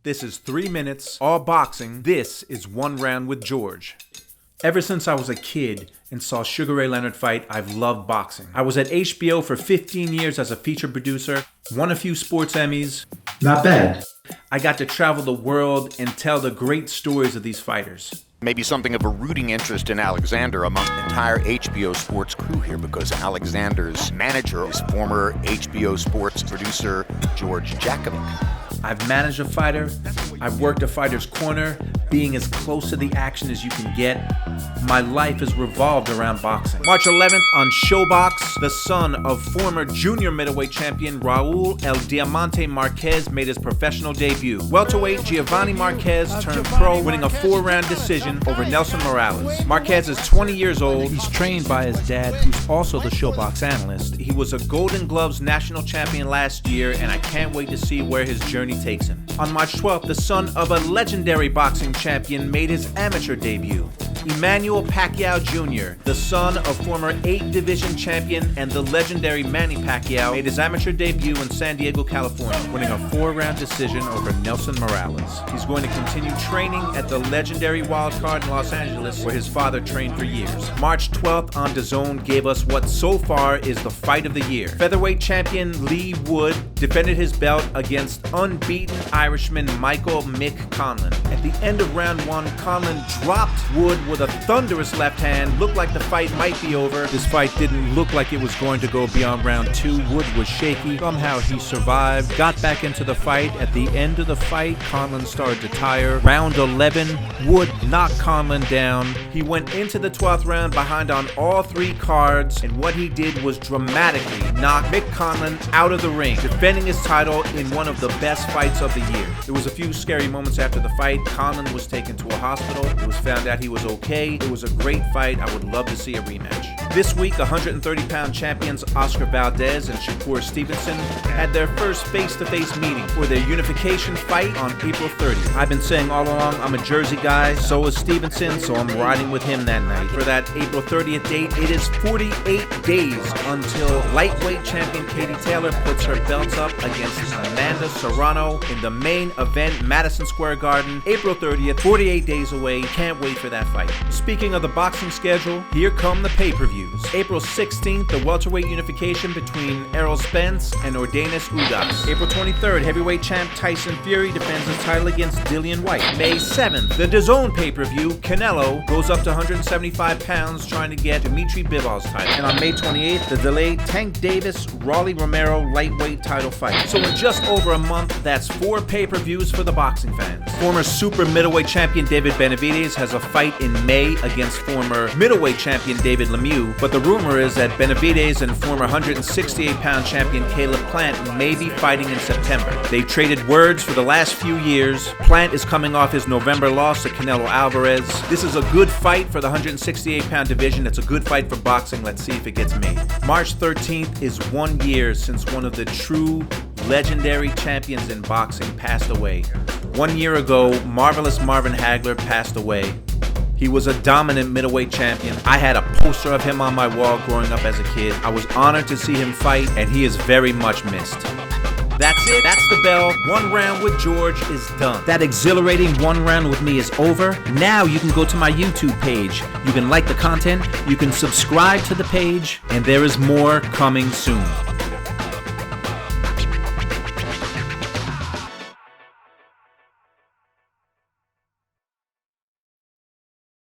This is 3 minutes, all boxing. This is One Round with George. Ever since I was a kid and saw Sugar Ray Leonard fight, I've loved boxing. I was at HBO for 15 years as a feature producer, won a few sports Emmys. Not bad. I got to travel the world and tell the great stories of these fighters. Maybe something of a rooting interest in Alexander among the entire HBO Sports crew here, because Alexander's manager is former HBO Sports producer George Jakovic. I've managed a fighter, I've worked a fighter's corner, being as close to the action as you can get. My life has revolved around boxing. March 11th on Showbox, the son of former junior middleweight champion Raul El Diamante Marquez made his professional debut. Welterweight Giovanni Marquez turned pro, winning a 4-round decision over Nelson Morales. Marquez is 20 years old. He's trained by his dad, who's also the Showbox analyst. He was a Golden Gloves national champion last year, and I can't wait to see where his journey takes him. On March 12th, the son of a legendary boxing champion made his amateur debut. Emmanuel Pacquiao Jr., the son of former 8th division champion and the legendary Manny Pacquiao, made his amateur debut in San Diego, California, winning a 4-round decision over Nelson Morales. He's going to continue training at the legendary Wild Card in Los Angeles, where his father trained for years. March 12th on DAZN gave us what so far is the fight of the year. Featherweight champion Lee Wood defended his belt against unbeaten Irishman Michael Mick Conlan. At the end of round 1, Conlan dropped Wood with a thunderous left hand. Looked like the fight might be over. This fight didn't look like it was going to go beyond round 2. Wood was shaky. Somehow he survived, got back into the fight. At the end of the fight, Conlan started to tire. Round 11, Wood knocked Conlan down. He went into the 12th round behind on all 3 cards, and what he did was dramatically knock Mick Conlan out of the ring, defending his title in one of the best fights of the year. There was a few scary moments after the fight. Conlan was taken to a hospital. It was found out he was okay. It was a great fight. I would love to see a rematch. This week, 130-pound champions Oscar Valdez and Shakur Stevenson had their first face-to-face meeting for their unification fight on April 30th. I've been saying all along I'm a Jersey guy, so is Stevenson, so I'm riding with him that night. For that April 30th date, it is 48 days until lightweight champion Katie Taylor puts her belts up against Amanda Serrano in the main event, Madison Square Garden. April 30th, 48 days away. Can't wait for that fight. Speaking of the boxing schedule, here come the pay-per-views. April 16th, the welterweight unification between Errol Spence and Ordenis Ugas. April 23rd, heavyweight champ Tyson Fury defends his title against Dillian White. May 7th, the DAZN pay-per-view, Canelo goes up to 175 pounds trying to get Dimitri Bivol's title. And on May 28th, the delayed Tank Davis, Rolly Romero lightweight title fight. So in just over a month, that's 4 pay-per-views for the boxing fans. Former super middleweight champion David Benavides has a fight in May against former middleweight champion David Lemieux, but the rumor is that Benavides and former 168-pound champion Caleb Plant may be fighting in September. They've traded words for the last few years. Plant is coming off his November loss to Canelo Alvarez. This is a good fight for the 168-pound division. It's a good fight for boxing. Let's see if it gets made. March 13th is 1 year since one of the true legendary champions in boxing passed away. 1 year ago, Marvelous Marvin Hagler passed away. He was a dominant middleweight champion. I had a poster of him on my wall growing up as a kid. I was honored to see him fight, and he is very much missed. That's it. That's the bell. One Round with George is done. That exhilarating 1 round with me is over. Now you can go to my YouTube page. You can like the content, you can subscribe to the page, and there is more coming soon.